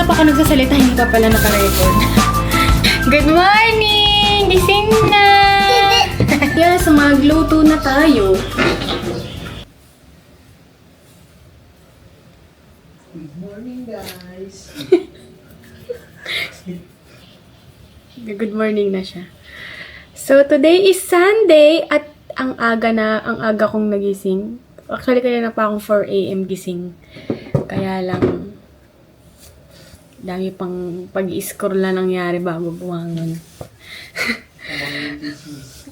pa ako nagsasalita, hindi pa pala naka-record. Good morning! Gising na! Yes, magluto na tayo. Good morning, guys. Good morning na siya. So, today is Sunday at ang aga kong nagising. Actually, kaya na pa akong 4 a.m. gising. Kaya lang, dami pang pag-i-score na nangyari bago buwangon.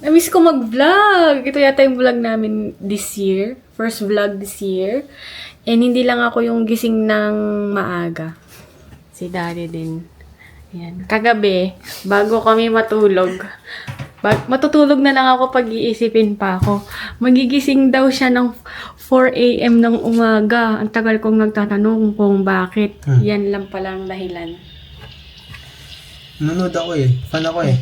Namiss ko mag-vlog. Ito yata yung vlog namin this year. First vlog this year. And hindi lang ako yung gising ng maaga. Si Daddy din. Yan. Kagabi, bago kami matulog, matutulog na lang ako pag iisipin pa ako. Magigising daw siya ng 4 a.m. ng umaga. Ang tagal kong nagtatanong kung bakit. Yan lang palang dahilan. Nanonood ako eh. Fan ako eh.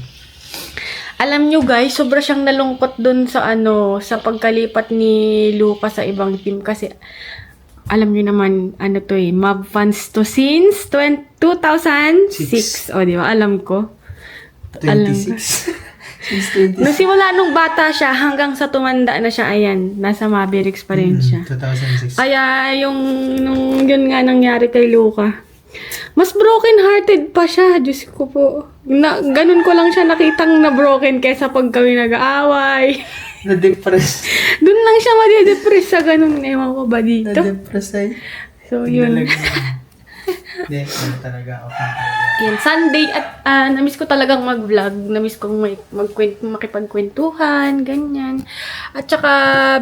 Alam nyo guys, sobra siyang nalungkot dun sa sa pagkalipat ni Lucas sa ibang team kasi alam nyo naman, Mob fans to since 2006. O, di ba? Alam ko. 26. Since 20. Nasimula nung bata siya hanggang sa tumanda na siya, ayan, nasa Mavericks pa rin siya. 2006. Kaya yun nga nangyari kay Luca. Mas broken-hearted pa siya, Diyos ko po. Ganun ko lang siya nakitang na broken kaysa pag kami nag-aaway. Na-depress. Doon lang siya madidepress sa ganun. Ewan ko ba dito? Na-depress ay. So, yun. Hindi, talaga. Okay. Yan, Sunday at namiss ko talagang mag-vlog. Namiss kong makipagkwentuhan, ganyan. At saka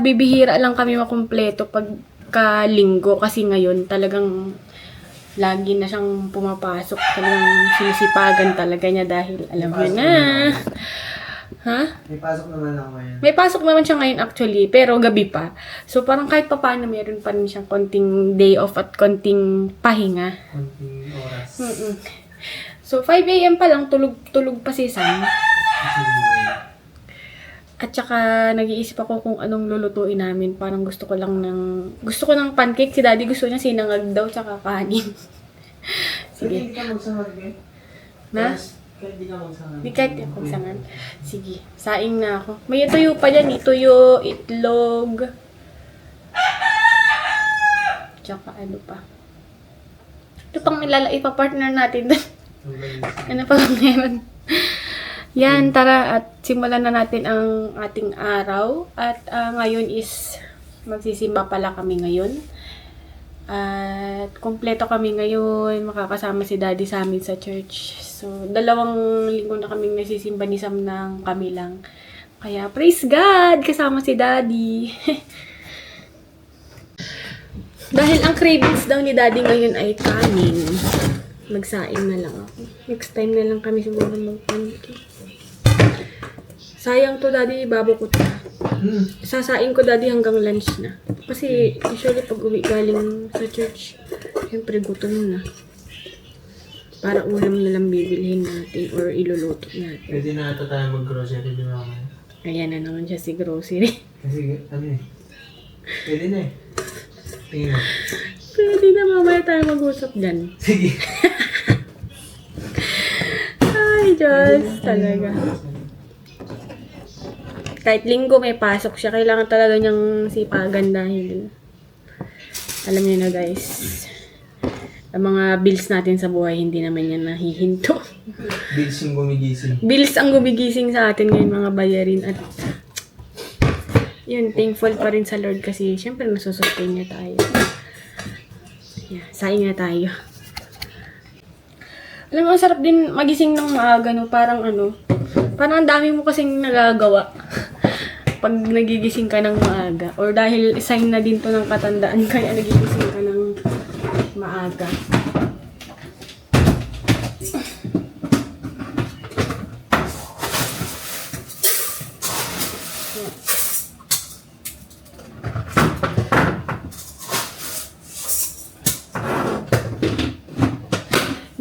bibihira lang kami makumpleto pagka linggo kasi ngayon talagang lagi na siyang pumapasok. Talagang sinisipagan talaga niya dahil alam mo na. Ha? May pasok naman ako ngayon. May pasok naman siya ngayon actually, pero gabi pa. So parang kahit pa paano meron pa rin siyang konting day off at konting pahinga. Konting oras. So, 5 a.m. pa lang, tulog pa si Sam. At saka, nag-iisip ako kung anong lulutuin namin. Parang gusto ko ng pancake. Si Daddy gusto niya sinangag daw, tsaka kanin. Sige. Hindi ka magsangag eh. Na? Kahit di ka magsangag. Di kahit magsangag. Sige, saing na ako. May tuyo pa dyan, tuyo, itlog. Tsaka ano pa. Ito pang ipapartner natin doon. Ano pa meron? Yan, tara at simulan na natin ang ating araw. At ngayon is magsisimba pala kami ngayon. At kumpleto kami ngayon. Makakasama si Daddy sa amin sa church. So, 2 linggo na kaming nagsisimba ni Sam ng kami lang. Kaya praise God! Kasama si Daddy. Dahil ang cravings daw ni Daddy ngayon ay kanin. Magsaing na lang ako. Next time na lang kami siguro mag-pancake. Sayang to, Daddy. Babo ko to. Sasaing ko, Daddy, hanggang lunch na. Kasi usually pag uwi galing sa church, siyempre gutom na. Para ulam na lang bibilhin natin or iluluto natin. Pwede na ata tayo mag-grocery di ba? Ayan na naman siya si grocery. Kasi ano eh. Pwede na eh. Tingin mo. Pwede na, mamaya tayo mag-usap dyan. Sige. Ay, Diyos, talaga. Kahit linggo may pasok siya, kailangan talaga niyang sipagan dahil alam niyo na guys, ang mga bills natin sa buhay, hindi naman yan nahihinto. Bills yung gumigising. Bills ang gumigising sa atin ngayon, mga bayarin. At yun, thankful pa rin sa Lord kasi syempre nasusustain niya tayo. Yeah, saing na tayo. Alam mo, ang sarap din magising ng maaga, no? Parang ang dami mo kasing nagagawa pag nagigising ka ng maaga. Or dahil sign na din to ng katandaan, kaya nagigising ka ng maaga.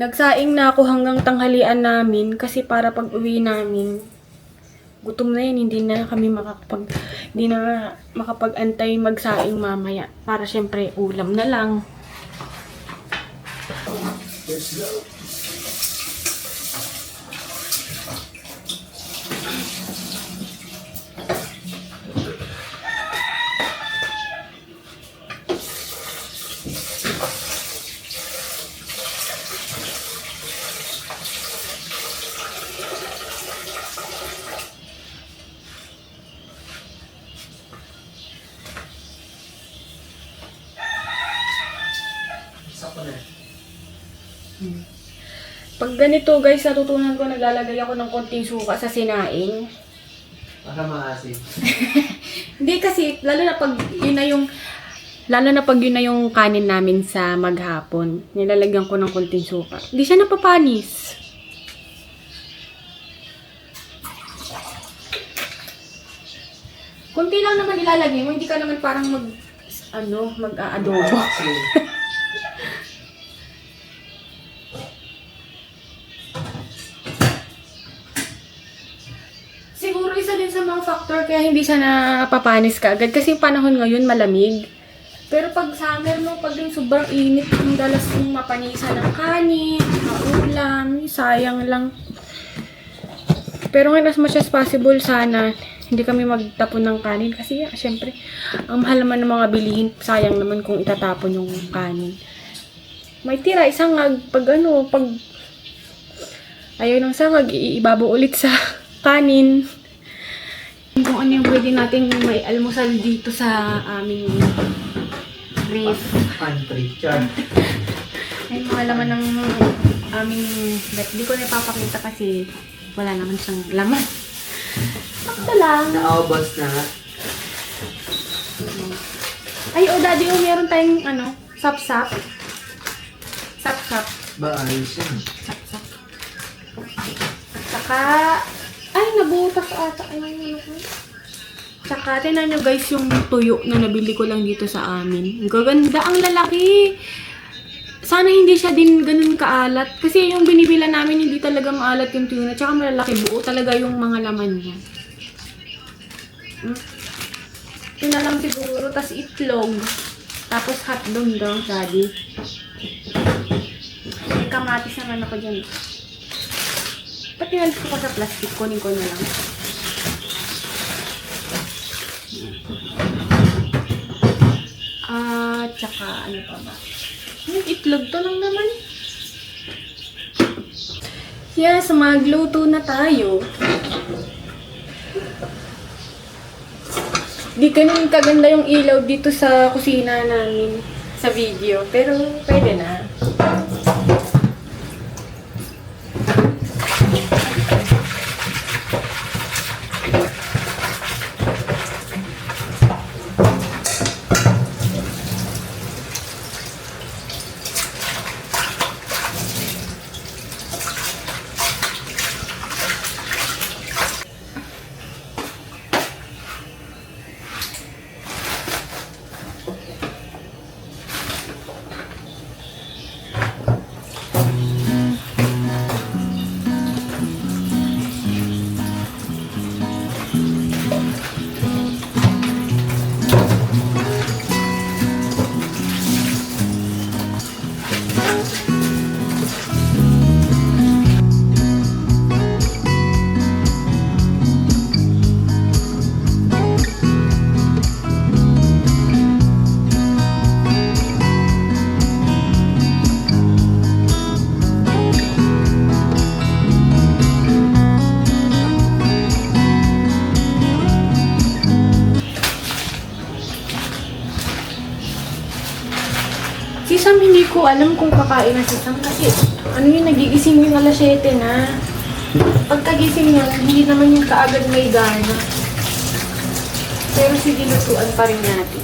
Nagsaing na ako hanggang tanghalian namin kasi para pag uwi namin, gutom na yun, hindi na makapag-antay magsaing mamaya. Para syempre ulam na lang. Let's go. Sakto na. Pag ganito guys, natutunan ko, naglalagay ako ng konting suka sa sinaing. Para maasim. Hindi kasi, lalo na pag yun na yung kanin namin sa maghapon. Nilalagyan ko ng konting suka. Hindi siya napapanis. Kunti lang naman ilalagay mo, hindi ka naman parang mag-aadobo. Siguro isa din sa mga factor kaya hindi siya napapanis ka agad. Kasi yung panahon ngayon malamig. Pero pag summer mo, pag yung sobrang init, yung dalas yung mapanisan ng kanin, ulam, sayang lang. Pero ngayon as much as possible sana, hindi kami magtapon ng kanin. Kasi syempre, ang mahal naman ng mga bilihin, sayang naman kung itatapon yung kanin. May tira, isangag, pag ayaw ng sangag, iibabo ulit sa kanin. Kung ano yung pwede nating may almusal dito sa aming ref. Pantry. Char. Ay, mga laman ng aming ref. Di ko na ipapakita kasi wala naman siyang laman. Sakto lang. Naubos na nga. Ay, daddy, meron tayong sap-sap. Sap-sap. Ba, ayos yan. Sap-sap. Saka, ay, nabutas ata. Saka, tinan nyo guys yung tuyo na nabili ko lang dito sa amin. Ang gaganda, ang lalaki. Sana hindi siya din ganun kaalat. Kasi yung binibila namin, hindi talaga maalat yung tuyo na. Tsaka malalaki, buo talaga yung mga laman niya. Ito na lang siguro. Tapos itlog. Tapos hotdog daw, daddy. May kamatis naman ako dyan. Pati nalis ko sa plastic, kunin ko na lang. Tsaka ano pa ba? Yung itlog to lang naman. Yes, magluto na tayo. Di ganun kaganda yung ilaw dito sa kusina namin sa video. Pero pwede na. Si Sam, hindi ko alam kung kakain na si Sam kasi nagigising yung alas 7 na. Pagkagising niya, hindi naman yung kaagad may gana. Pero sige, lutuan pa rin natin.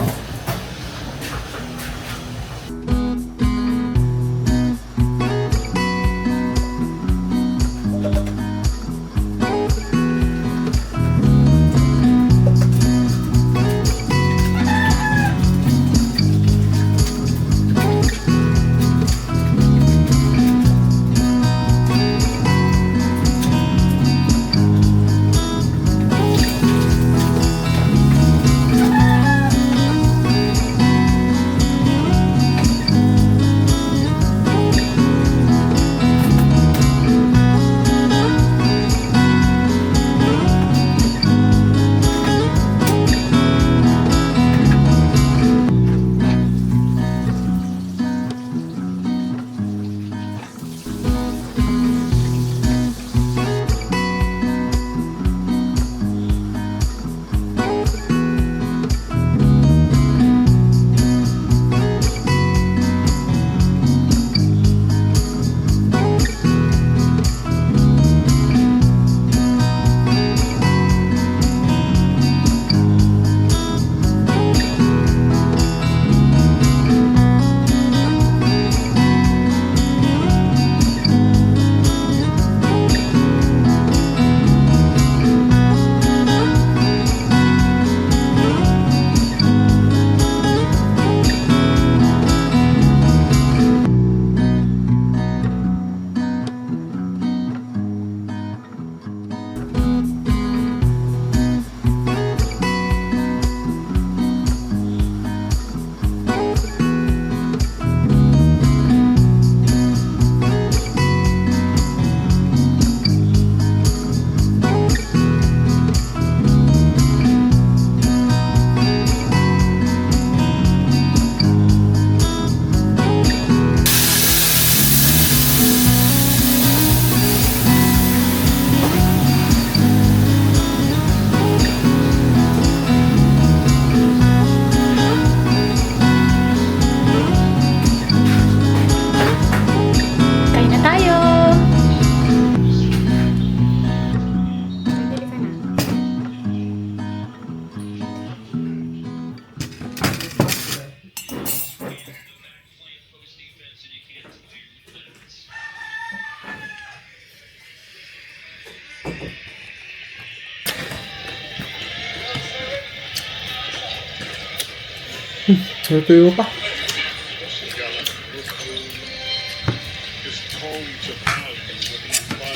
Tutuyo pa.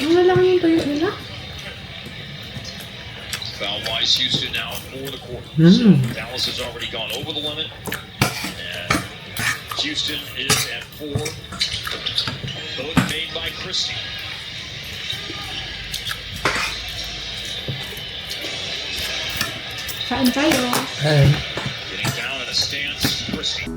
Ano lang yung tuyo nila? Foul wise, Houston now for the quarter. So Dallas has already gone over the limit. And Houston is at 4. Both made by Christie. Saan tayo? Ayun. Getting down in a stance, Christie.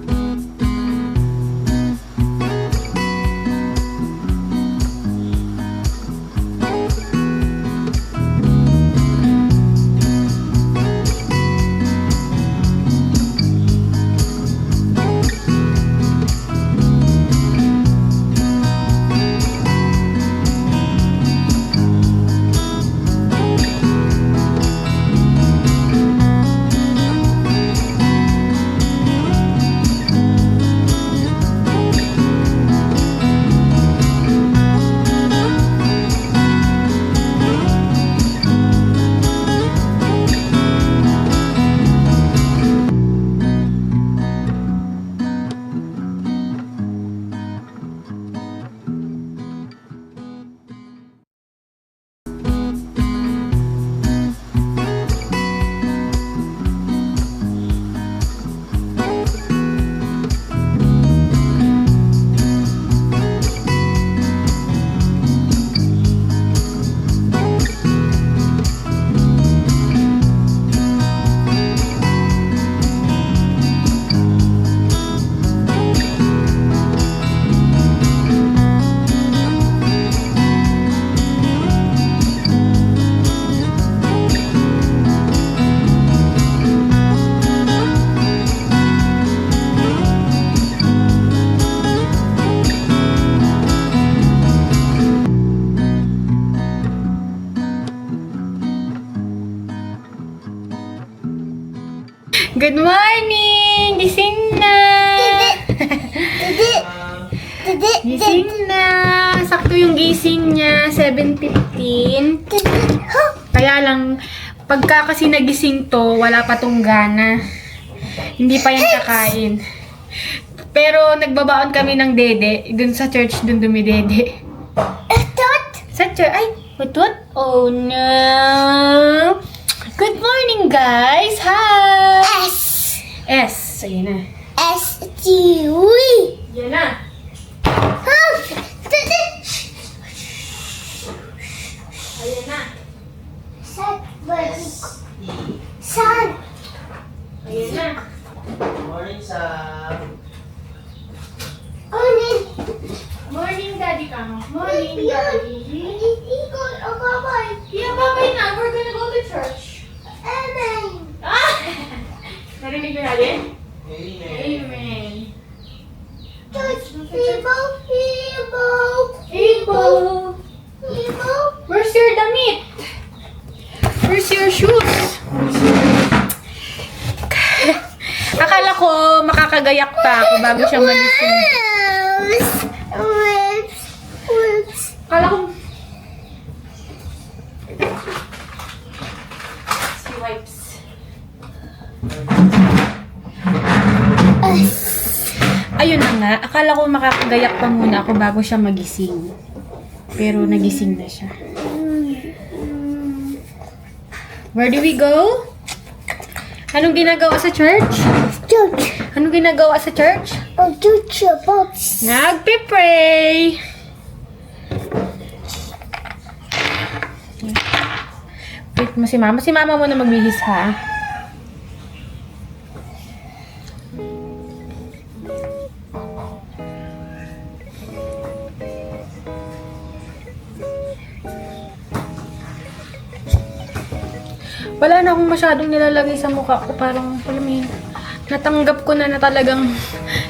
Good morning! Gising na! Gising na! Sakto yung gising niya, 7:15. Kaya lang, pagka kasi nagising to, wala pa tong gana. Hindi pa yan kakain. Pero nagbabaon kami ng dede. Dun sa church, dun dumidede. Sa church? Ay, what? Oh no! Good morning, guys! Hi! S. Ayun na. Yan na. Ayan na. Ayan na. Morning, Sam. Morning, Daddy ka. Morning, Daddy. Yeah, babay na. We're gonna go to church. Ah! Narinig mo natin? Amen. Ebo! Where's your damit? Where's your shoes? Akala ko makakagayak pa ako bago siya magising. Akala ko... Si wipes. Ayun na nga, akala ko makakagayak pa muna ako bago siya magising. Pero nagising na siya. Where do we go? Anong ginagawa sa church? Anong ginagawa sa church? Nagpe-pray! Wait mo si mama. Si mama mo na magbihis, ha? Wala na akong masyadong nilalagay sa mukha ko. Parang, alam mo yun, natanggap ko na talagang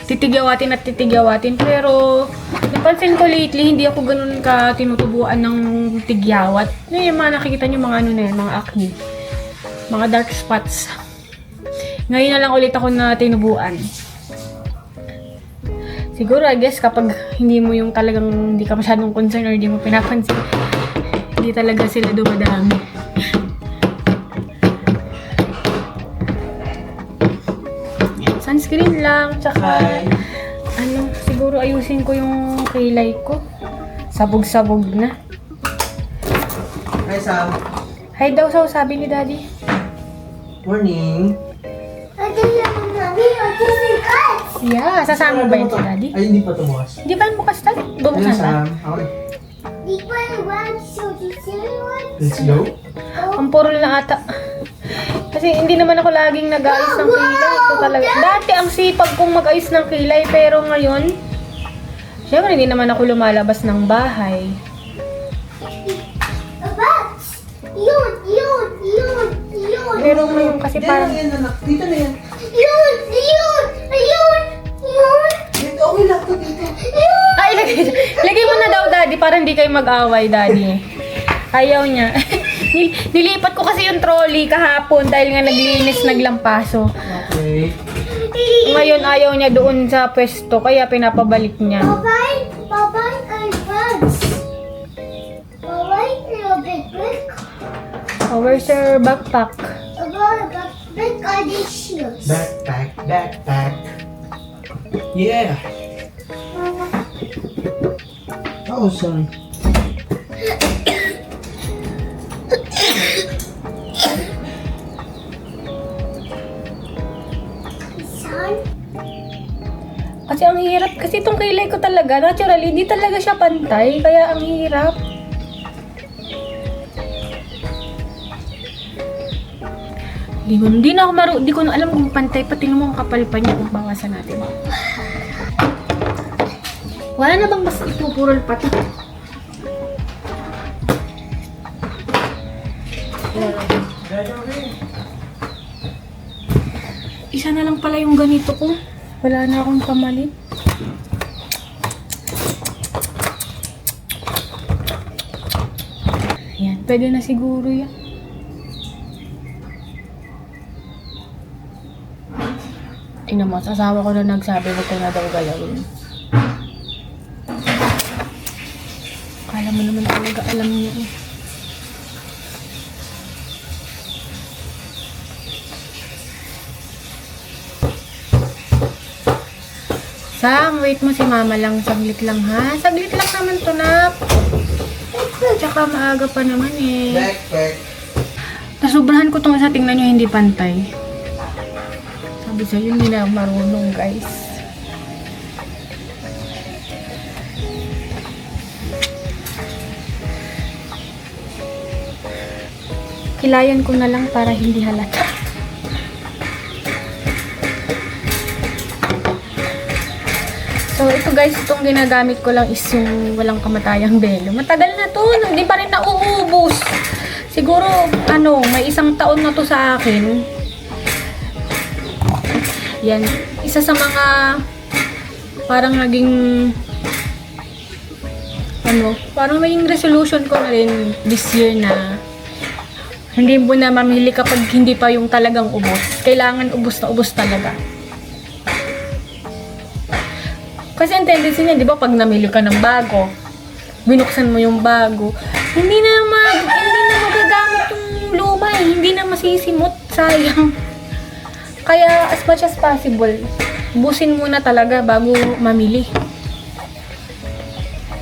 titigyawatin at titigyawatin. Pero, napansin ko lately, hindi ako ganun ka tinutubuan ng tigyawat. Yung mga nakikita nyo, mga ano na yan, mga acne. Mga dark spots. Ngayon na lang ulit ako na tinubuan. Siguro, I guess, kapag hindi mo yung talagang hindi ka masyadong concern or hindi mo pinapansin, hindi talaga sila dumadami. Saan sunscreen lang. Tsaka, Hi. siguro ayusin ko yung kilay ko. Sabog-sabog na. Hi, Sam. Hi daw sabi ni Daddy. Morning. Yeah, sasama ba yun si Daddy? Ay, hindi pa tumukas. Hindi ba bukas tayo? Hello, Bubuksan ba? Sam. Okay. Let's go. Ang purol na ata. Kasi hindi naman ako laging nag-ayos ng kilay. Ito talaga. Dati ang sipag kong mag-ayos ng kilay, pero ngayon, syempre hindi naman ako lumalabas ng bahay. Pero ngayon kasi Dito parang... na yan, anak. Dito na yan. Dito, okay lang to dito. Ay, lagay mo na daw, Daddy, para hindi kayo mag-away, Daddy. Ayaw niya. Nilipat ko kasi yung trolley kahapon dahil nga naglinis, naglampaso. Okay. Ngayon ayaw niya doon sa pwesto, kaya pinapabalik niya. Oh, where's your backpack? Backpack. Yeah. Awesome. Kasi ang hirap, kasi itong kilay ko talaga, naturally, hindi talaga siya pantay, kaya ang hirap. Hindi na ako di ko na alam kung pantay, pati mo ang kapal pa niya, kung bawasan natin. Wala na bang mas ipupurol pati? Isa na lang pala yung ganito ko. Wala na akong pamalit. Ayan, pwede na siguro yan. Tingnan mo, asawa ko na nagsabi, huwag ko na daw galawin. Akala mo naman talaga alam niya eh. Sam, wait mo si mama lang. Saglit lang ha. Saglit lang naman to na. Tsaka maaga pa naman eh. Backpack. Nasubrahan ko itong isa. Tingnan nyo, hindi pantay. Sabi sa'yo, hindi na marunong guys. Kilayan ko na lang para hindi halata. So, ito guys, itong ginagamit ko lang is yung walang kamatayang belo. Matagal na to, hindi pa rin nauubos. Siguro, may 1 taon na to sa akin. Yan, isa sa mga parang naging parang naging resolution ko na rin this year na hindi mo na mamili kapag hindi pa yung talagang ubos. Kailangan ubos na ubos talaga. Kasi ang tendency niya, di ba, pag namili ka ng bago, binuksan mo yung bago, hindi na magagamit yung luma eh. Hindi na masisimot, sayang. Kaya as much as possible, ubusin muna talaga bago mamili.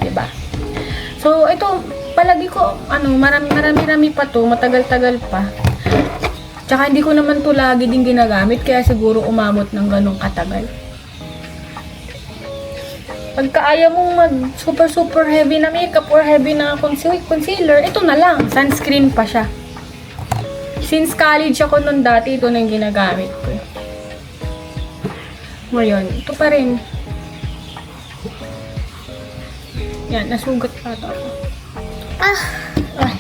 Diba? So, ito, palagi ko, marami pa to, matagal-tagal pa. Tsaka hindi ko naman to lagi din ginagamit, kaya siguro umabot ng ganong katagal. Pagka ayaw mong mag super heavy na makeup or heavy na concealer, ito na lang. Sunscreen pa siya. Since college ako nun dati, ito na yung ginagamit ko. Ngayon, ito pa rin. Yan, nasugat pa ito ako. Ay.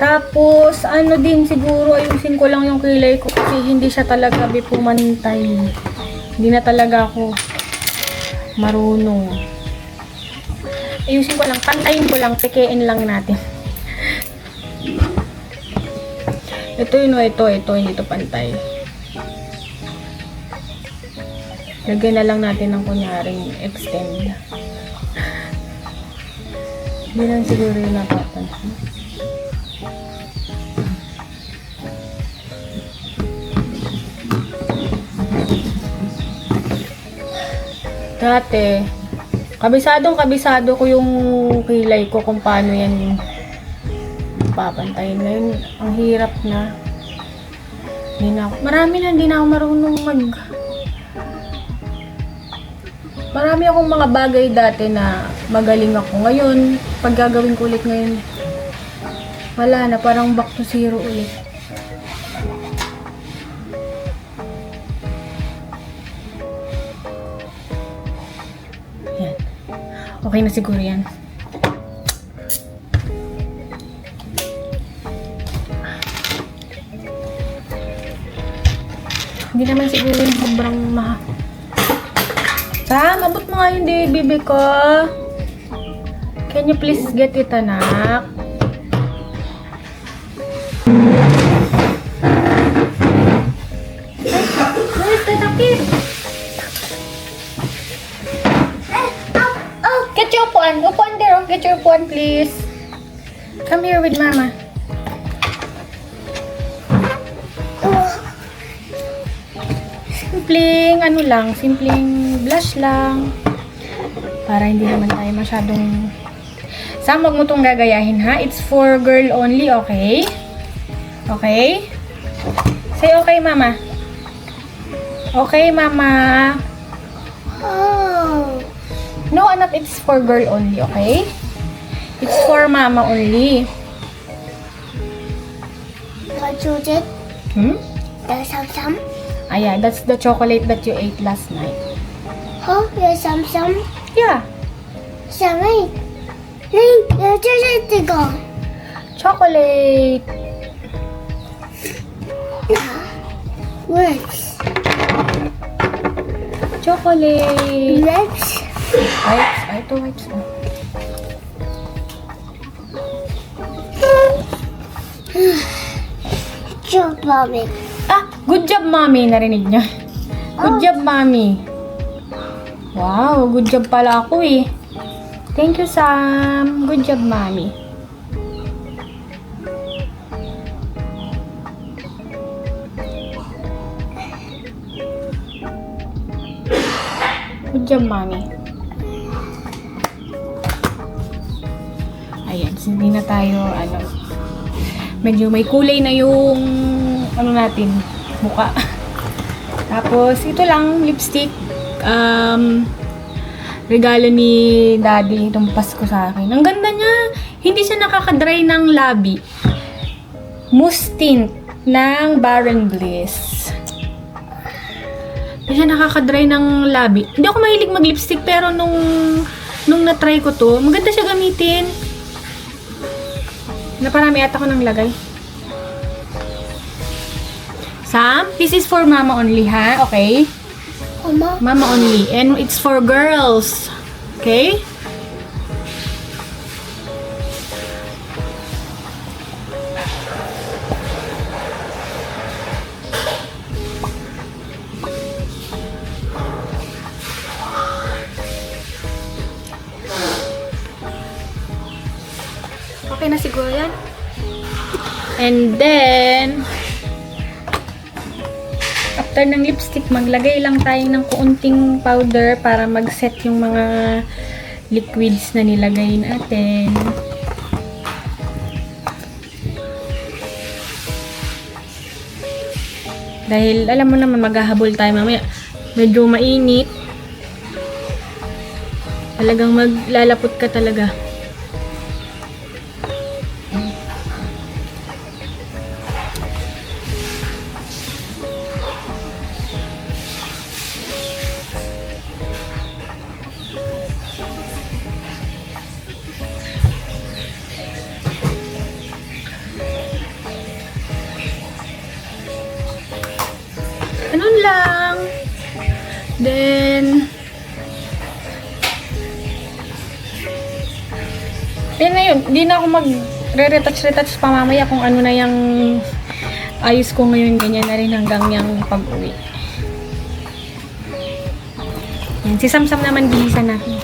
Tapos, din siguro, ayusin ko lang yung kilay ko kasi hindi siya talaga pumantay. Hindi na talaga ako marunong. Ayusin ko lang, pantayin ko lang, pekein lang natin. Ito hindi to pantay. Lagyan na lang natin ng kunyaring extend. Hindi lang siguro yung napapansin. Dati, kabisado ko yung kilay ko kung paano yan papantayin. Ngayon, ang hirap na. Marami na ako marami akong mga bagay dati na magaling ako. Ngayon, pag gagawin ko ulit ngayon, wala na, parang back to zero ulit. Yan. Okay na siguro yan. Hindi naman siguro yung sobrang Sam, abot mo nga yung baby ko. Can you please get it, anak? Ay, takip. Get your upuan. Upuan there, oh. Get your upuan, please. Come here with mama. Simpleng blush lang. Para hindi naman tayo masyadong... Sam, wag mo itong gagayahin, ha? It's for girl only, okay? Okay? Say okay, mama. Okay, mama. Oh. No, anak, it's for girl only, okay? It's for mama only. What you did? There's some. Ah, yeah, that's the chocolate that you ate last night. Oh, there's some. Yeah. Some. There's just go. Chocolate. Works. Chocolate. Wipes. Wipes. Ay, ito wipes. Job, mommy. Ah, good job, mommy. Narinig niya. Good job, mommy. Wow, good job pala ako eh. Thank you, Sam. Good job, mommy. Good job, mommy. Ayan, hindi na tayo, medyo may kulay na yung, natin, mukha. Tapos, ito lang, lipstick. Regalo ni Daddy itong Pasko sa akin. Ang ganda niya. Hindi siya nakaka-dry ng labi. Mousse tint ng Baron Bliss. Hindi siya nakaka-dry ng labi. Hindi ako mahilig mag-lipstick pero nung na-try ko to, maganda siya gamitin. Naparami ata ko ng lagay. Sam, this is for mama only, ha? Okay? Mama only. And it's for girls. Okay? Okay na siguro yan. And then, after ng lipstick, maglagay lang tayo ng kuunting powder para mag-set yung mga liquids na nilagay natin. Dahil alam mo naman maghahabol tayo mamaya. Medyo mainit. Talagang maglalapot ka talaga. Ganun lang. Then, yun na yun. Hindi na ako mag-retouch pa mamaya kung ano na yung ayos ko ngayon. Ganyan na rin hanggang yung pag-uwi. Yan. Si Sam naman bilisan natin.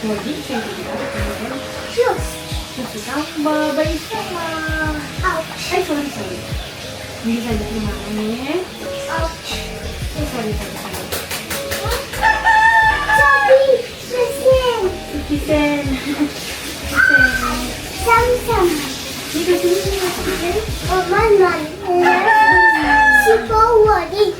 mo din. Shoes. Ikaw, babay sama. Ouch. Ay, sorry. Hindi sa dahil makanin. Ouch. Ay, sorry. Sabi, listen. Kisen. Samsung. Dito, sino na? Oh, man. Si Powody.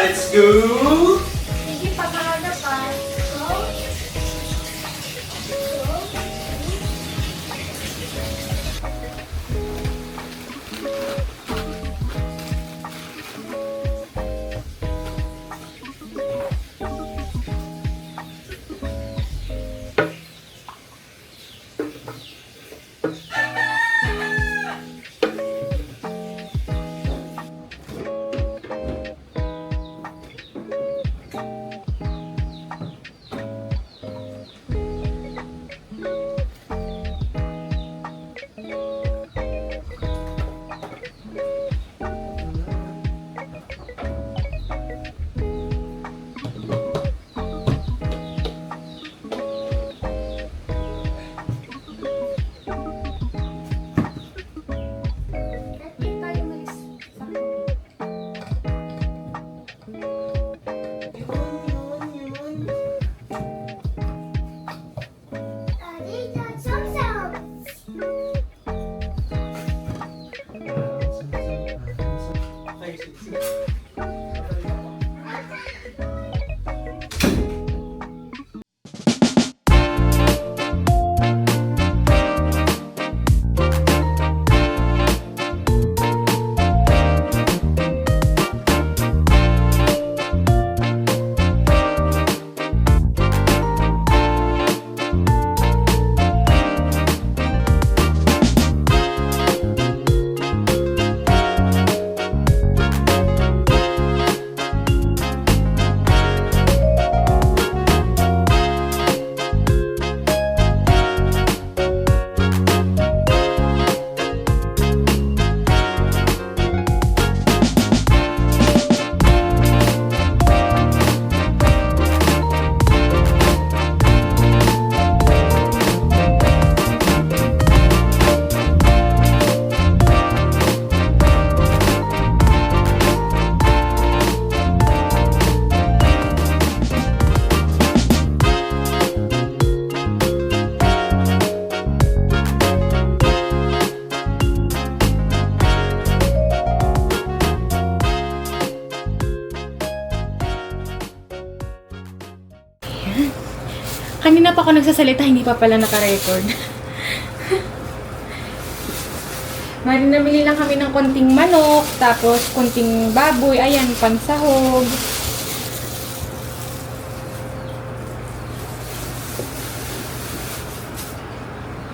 Let's go! Hindi pa mahalaga pa. Kanina pa ako nagsasalita, hindi pa pala naka-record. Namili lang kami ng konting manok, tapos konting baboy, ayan, pansahog.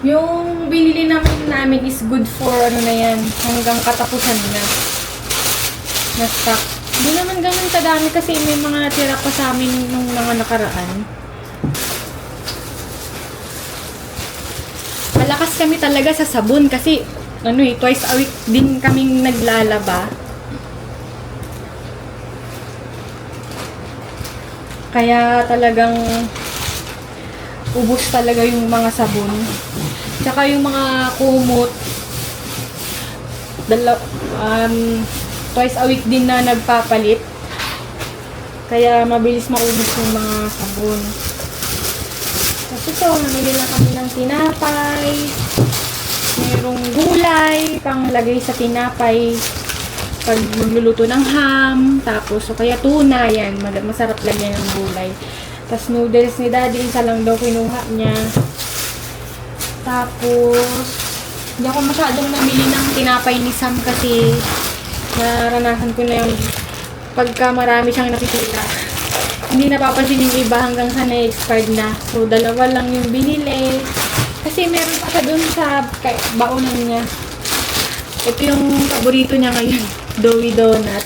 Yung binili namin is good for ano na yan, hanggang katapusan na. Na-stock. Hindi naman ganun kadami kasi may mga natira pa sa amin nung mga nakaraan. Malakas kami talaga sa sabon kasi twice a week din kaming naglalaba. Kaya talagang ubos talaga yung mga sabon. Tsaka yung mga kumot, twice a week din na nagpapalit. Kaya mabilis maubos yung mga sabon. Tapos ito, namili lang kami ng tinapay. Merong gulay, panglagay sa tinapay pag magluluto ng ham. Tapos, o kaya tuna, yan. Masarap lang yan ng gulay. Tapos, noodles ni Daddy, isa lang daw kinuha niya. Tapos, hindi ako masyadong namili ng tinapay ni Sam kasi naranasan ko na yung pagka marami siyang nakikita. Hindi napapansin yung iba hanggang sa na-expired na. So, dalawa lang yung binili. Kasi meron pa siya dun sa baonan niya. Ito yung paborito niya ngayon. Doughy Donut.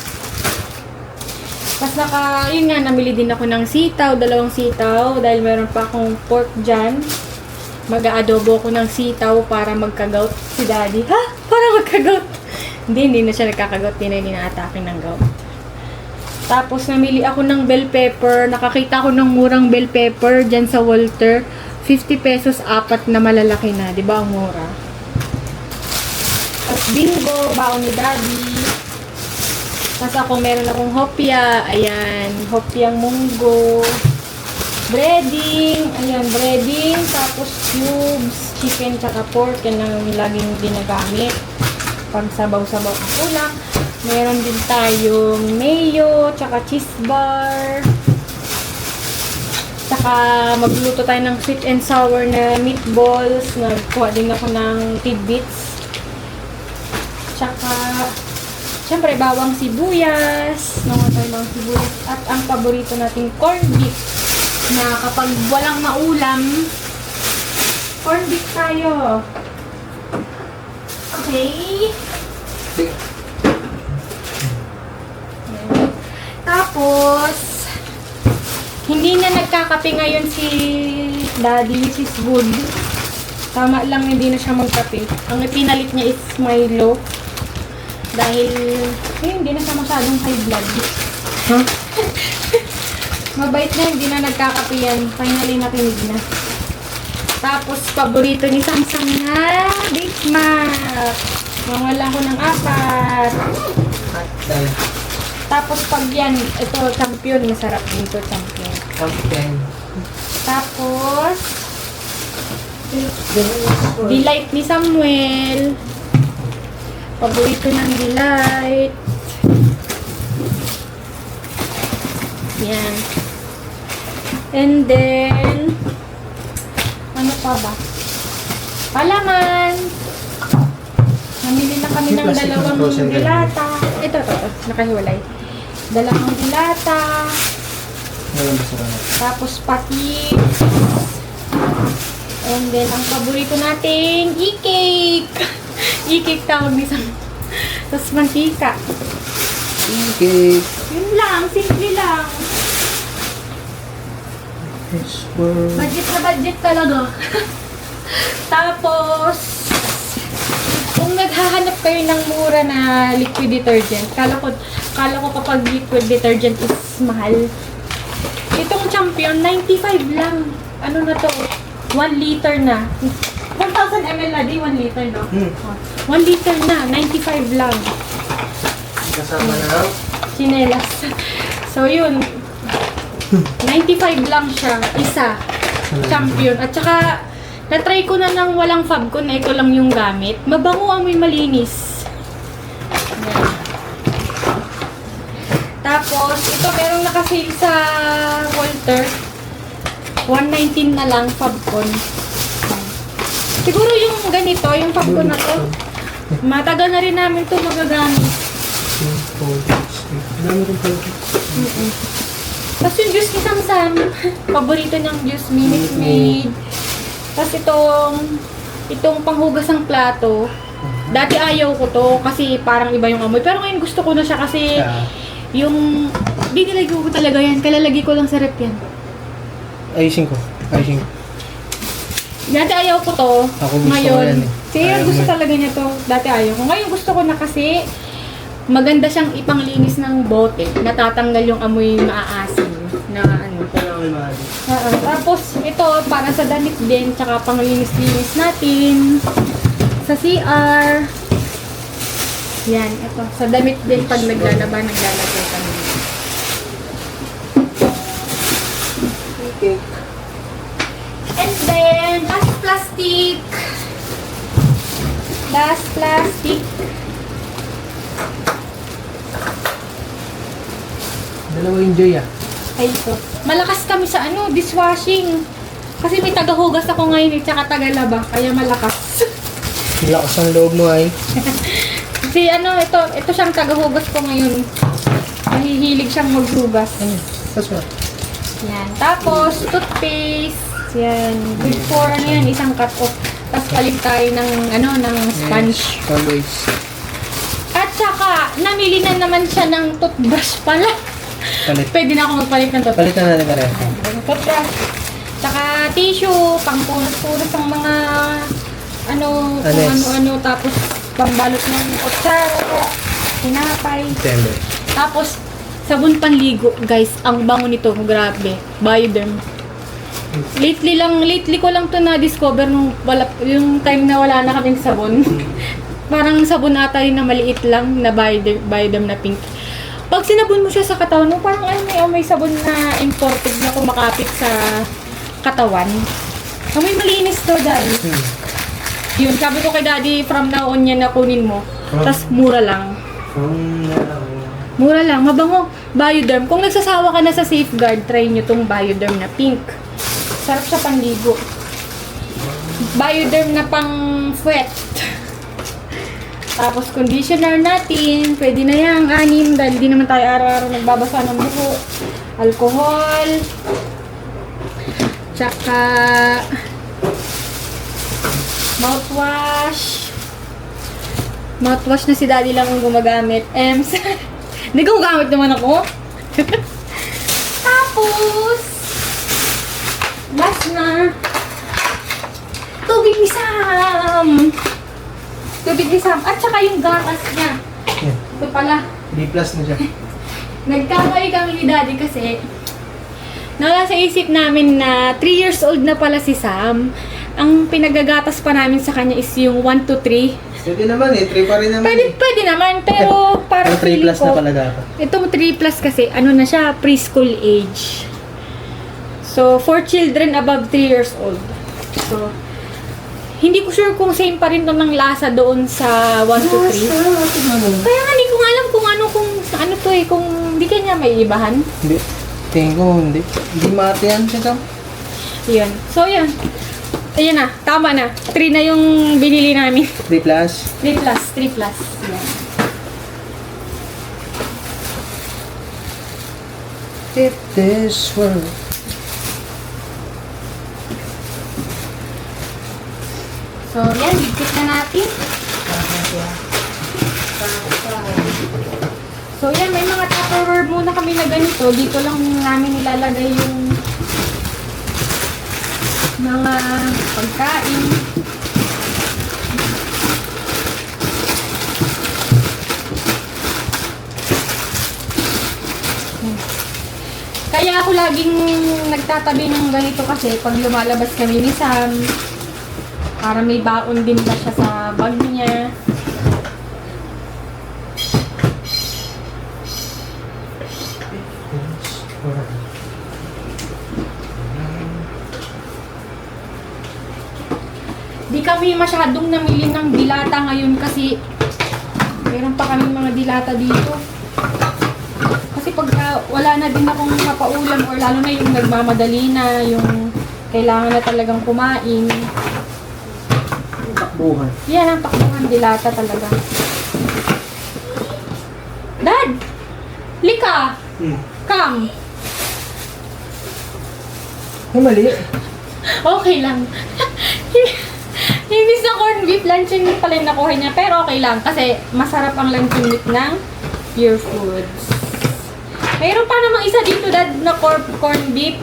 Tapos yun nga, namili din ako ng sitaw, 2 sitaw, dahil meron pa akong pork dyan. Mag-aadobo ko ng sitaw para magka-gout si daddy. Ha? Para magka-gout? Hindi na siya nagkaka-gout, hindi na atake ng gout. Tapos namili ako ng bell pepper, nakakita ko ng murang bell pepper dyan sa Walter. 50 pesos, 4 na malalaki na, di ba ang mura? At bingo, baon ni daddy. Tapos ako, meron akong hopya. Ayan, hopyang munggo. Breading. Ayan, breading. Tapos cubes, chicken, tsaka pork. Yan ang laging ginagamit. Pag sabaw-sabaw ang ulam. Meron din tayong mayo, tsaka cheese bar. Tsaka magluto tayo ng sweet and sour na meatballs. Nagkuha din ako ng tidbits. Tsaka siyempre, bawang sibuyas. Namatay ng sibuyas. At ang paborito nating corned beef. Na kapag walang maulam, corned beef tayo. Okay. Tapos, hindi na nagkakape ngayon si Daddy, which is good. Tama lang, hindi na siya magkape. Ang pinalit niya is Milo. Dahil, hindi na siya masyadong high blood. Huh? Mabait na, hindi na nagkakape yan. Finally, nakinig na. Tapos, paborito ni Samsung na Big Mac. Mawala ko ng 4. Tapos, pag yan, ito, champion. Masarap dito, champion. Okay. Tapos, delight ni Samuel. Paborito ng delight. Yan. And then, ano pa ba? Palaman. Namili na kami ng Plastic ng 2 frozen dilata. Ito, nakahiwalay. 2 dilata. Meron ba sarap? Tapos patis. And then, ang paborito nating e-cake. E-cake tawag ni Sam. Tapos mantika. Okay. Yun lang, simple lang. Yes, for... Budget na budget talaga. Tapos, kung naghahanap kayo ng mura na liquid detergent, kala ko kapag liquid detergent is mahal. Itong champion, 95 lang. Ano na to? 1 liter na. 1,000 ml na di, 1 liter no? 1 liter na, 95 lang. Kasama na. Chinelas. So yun, 95 lang siya, isa. Champion. At saka, na-try ko na ng walang Fabcon na ito lang yung gamit. Mabango, amoy malinis. Ayan. Tapos, ito meron nakasale sa Walter. 119 na lang Fabcon. Siguro yung ganito, yung Fabcon na to, matagal na rin namin to magagamit. Dami kong pala. Tapos yung juice ni Samsam, paborito niyang juice, Minute Maid. Tapos itong panghugas ng plato, dati ayaw ko to kasi parang iba yung amoy. Pero ngayon gusto ko na siya kasi yung, dinilagay ko talaga yan, kalalagay ko lang sa rep yan. Ayusin ko. Dati ayaw ko to, Ako gusto ngayon, ko yan eh. siya Ayaw gusto mo. talaga niya to, dati ayaw ko. Ngayon gusto ko na kasi, maganda siyang ipanglinis ng bote, natatanggal yung amoy maaasim na ano. Tapos ito para sa damit din, tsaka panglinis-linis natin sa CR. Yan, ito sa damit din pag naglalaba, naglalagay kami. Okay. And then, last plastic. Dalawa enjoy ah. Ay, ito. Malakas kami sa dishwashing. Kasi may tagahugas ako ngayon tsaka tagalaba. Kaya malakas. Lakas ang loob mo ay. Kasi ito siyang tagahugas ko ngayon. Nahihilig siyang maghugas. That's what? Yan. Tapos, toothpaste. Yan. Good for isang cut-off. Tapos palit tayo ng, ng sponge. Yes, always. At saka, namili na naman siya ng toothbrush pala. Palit. Pwede na ako magpalit ng toothbrush. Palitan natin pareho. Toothbrush. Tsaka tissue, pangpunas-punas ng mga ano, kung Anes. ano-ano. Tapos pambalot ng kutsara, tinapay. Tender. Tapos, sabon panligo, guys. Ang bango nito, grabe. Bioderm. Lately ko lang to na-discover nung yung time na wala na kaming sabon. Parang sabon ata yun na maliit lang na Bioderm na pink. Pag sinabon mo siya sa katawan mo, parang may sabon na imported na kumakapit sa katawan. May malinis to, Daddy. Yun, sabi ko kay Daddy, from now on yan na kunin mo. Tas mura lang. Mura lang, mabango. Bioderm. Kung nagsasawa ka na sa Safeguard, try nyo tong Bioderm na pink. Sarap sa panligo. Bioderm na pang sweat. Tapos conditioner natin. Pwede na yan, 6. Dahil di naman tayo araw-araw nagbabasa ng buhok. Alcohol. Tsaka mouthwash. Mouthwash na si Daddy lang ang gumagamit. Ems. Hindi gumagamit naman ako. Tapos, last na, tubig ni Sam. Tubig ni Sam. At saka yung gatas niya. Yan. Ito pala. B+ na siya. Nagkamali kami ni Daddy kasi nasa isip namin na 3 years old na pala si Sam. Ang pinagagatas pa namin sa kanya is yung 1 to 3. Pwede naman 3 pa rin naman Pwede naman, pero parang Pero 3+ feeling na ko, pala dapat. itong 3+ kasi, ano na siya, preschool age. So, for children above 3 years old. So, hindi ko sure kung same pa rin to ng lasa doon sa 1 to 3. Kaya nga, hindi ko nga alam kung ano to eh, kung hindi kanya may ibahan. Hindi. Tingin ko hindi. Hindi mati yan siya. Yun. So, yun. Ayan na, tama na. 3 na yung binili namin. 3+. 3+. Yan. If this world. So, yan. Bigkit na natin. So, yan. May mga Tupperware muna kami na ganito. Dito lang namin nilalagay yung mga pagkain. Kaya ako laging nagtatabi ng ganito kasi pag lumalabas kami ni Sam, para may baon din ba siya sa bag niya. Di kami masyadong namili ng dilata ngayon kasi meron pa kami mga dilata dito. Kasi pag wala na din akong mapaulam or lalo na yung nagmamadali na, yung kailangan na talagang kumain. Takbuhan. Yan ang takbuhan dilata talaga. Dad! Lika! Come! Ay, mali. Okay lang. Imbis na corned beef, luncheon meat pala yung nakuha niya. Pero okay lang kasi masarap ang luncheon meat ng Pure Foods. Mayroon pa namang isa dito, Dad, na corned beef.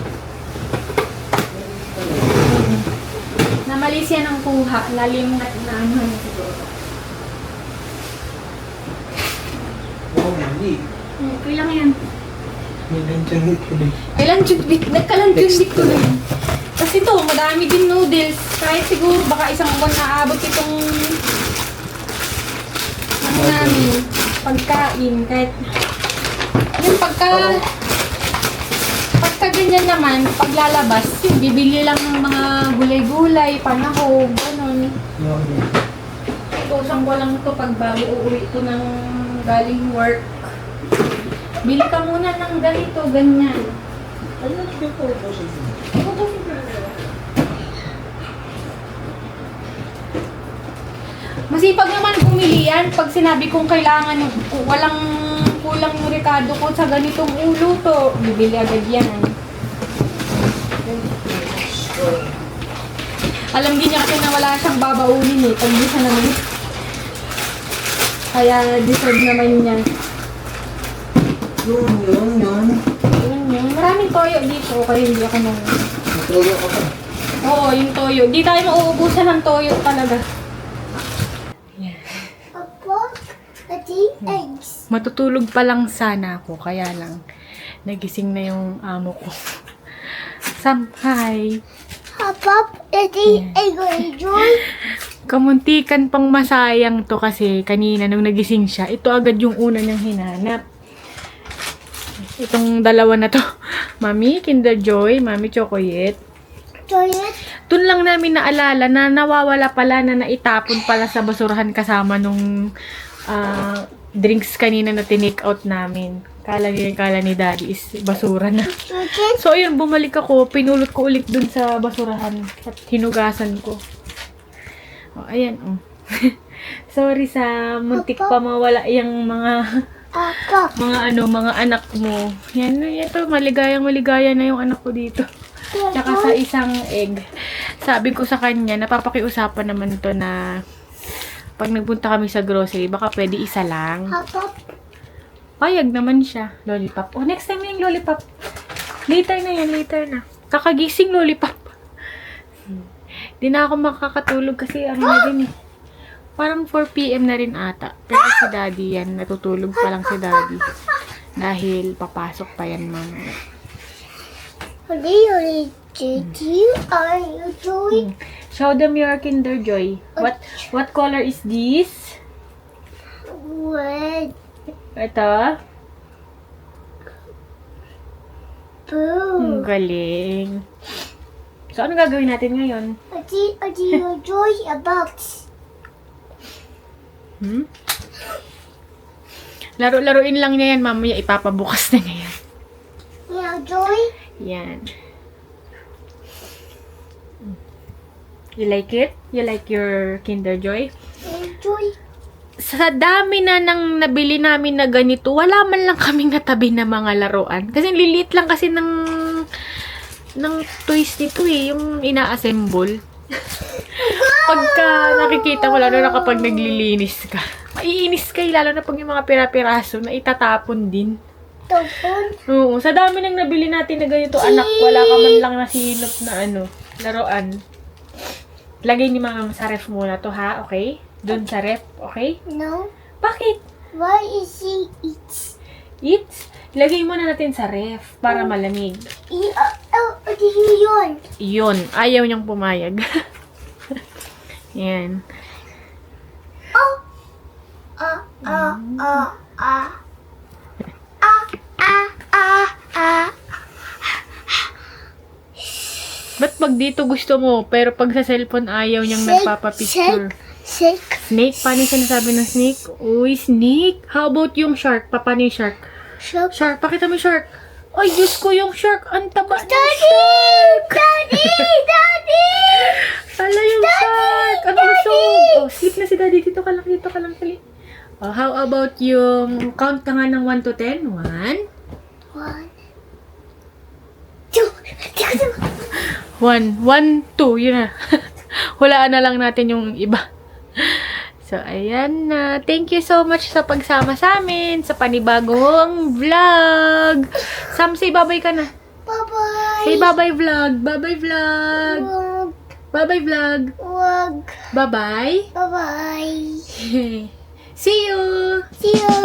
Na mali siya ng kuha. Lalim na ano siguro. Oo, mali. Okay lang yan. May luncheon meat ko din. Ay, luncheon meat. Nagka-luncheon meat ko lang. Kasi ito, madami din noodles. Kahit siguro baka isang buwan na abot itong ano namin, pagkain. Kahit yung pagka ganyan naman, paglalabas, yung bibili lang ng mga gulay-gulay, panahog, ganun. Tusang ko lang ito pag bago uuwi ito ng galing work. Bili ka muna ng ganito, ganyan. Ano na ito po? Masipag naman bumili yan pag sinabi kong kailangan walang kulang yung rekado ko sa ganitong ulo to. Bibili agad yan. Alam din niya kasi na wala siyang babaunin eh. Pag di siya naman. Kaya deserve naman niya. Yun. yung toyo dito. Kaya hindi ako nung... Natuloy ako pa. Oo, yung toyo. Di tayo mauubusan ng toyo talaga. Papa, ati, eggs. Matutulog pa lang sana ako. Kaya lang, nagising na yung amo ko. Hi. Papa, ati, egg, enjoy. Kamuntikan pang masayang to kasi kanina nung nagising siya, ito agad yung una niyang hinanap. Itong dalawa na to. Mami, Kinder Joy, Mami Chocolate. Toilet. Doon lang namin naalala na nawawala pala na naitapon pala sa basurahan kasama nung drinks kanina na tinake out namin. Kala ni Daddy is basura na. Chicken. So, ayun, bumalik ako. Pinulot ko ulit dun sa basurahan. At hinugasan ko. O, ayan, oh. Sorry sa muntik pa mawala yung mga Papa. mga anak mo. Yan, ito, maligaya na yung anak ko dito. Tsaka sa isang egg. Sabi ko sa kanya, napapakiusapan naman to na pag nagpunta kami sa grocery, baka pwede isa lang. Papa. Payag naman siya. Lollipop. Oh, next time na yung lollipop. Later na yan, later na. Kakagising lollipop. Di na ako makakatulog kasi ano na din eh. Parang 4 PM na rin ata. Pero si Daddy yan, natutulog pa lang si Daddy. Dahil papasok pa yan mamaya. What are you doing? Show them your Kinder Joy. What color is this? Red. Ito? Blue. Ang galing. So, ano gagawin natin ngayon? Ati, you enjoy a box. Laro-laruin lang niya yan. Mamaya ipapabukas na niya yan. You enjoy? Yan. You like it? You like your Kinder Joy? Enjoy. Sa dami na nang nabili namin na ganito, wala man lang kaming natabi na mga laruan. Kasi liliit lang kasi ng toys nito eh, yung ina-assemble. Pagka nakikita mo, lalo na kapag naglilinis ka, maiinis kayo, lalo na pag yung mga pira-piraso na itatapon din. Tapon. Oo, sa dami nang nabili natin na ganito, anak, wala ka man lang nasilop na laruan. Lagay ni mama sa ref muna to, ha? Okay? Doon sa ref, okay? No. Bakit? Why is he eats? Eats? Lagay muna natin sa ref para malamig. Yun. Yun, ayaw niyang pumayag. Yan. Ba't pag dito gusto mo, pero pag sa cellphone ayaw niyang nagpapapicture? Shake. Snake? Paano yung sinasabi ng snake? Uy, snake! How about yung shark? Paano yung shark? Shake. Shark, pakita mo yung shark. Ay, Diyos ko, yung shark. Ang taba ng Daddy! Daddy! Daddy! Hala yung shark! Ang lusog! Oh, sleep na si Daddy. Dito ka lang, dali. Oh, how about yung count ka nga ng 1 to 10? 1, 1, 2, 1, 1, 2. Yun na. Hulaan na lang natin yung iba. So, ayan na. Thank you so much sa pagsama sa amin sa panibagong vlog. Sam, say bye-bye ka na. Bye-bye. Say bye-bye vlog. Bye-bye vlog. Wag. Bye-bye vlog. Wag. Bye-bye. Bye-bye. See you. See you.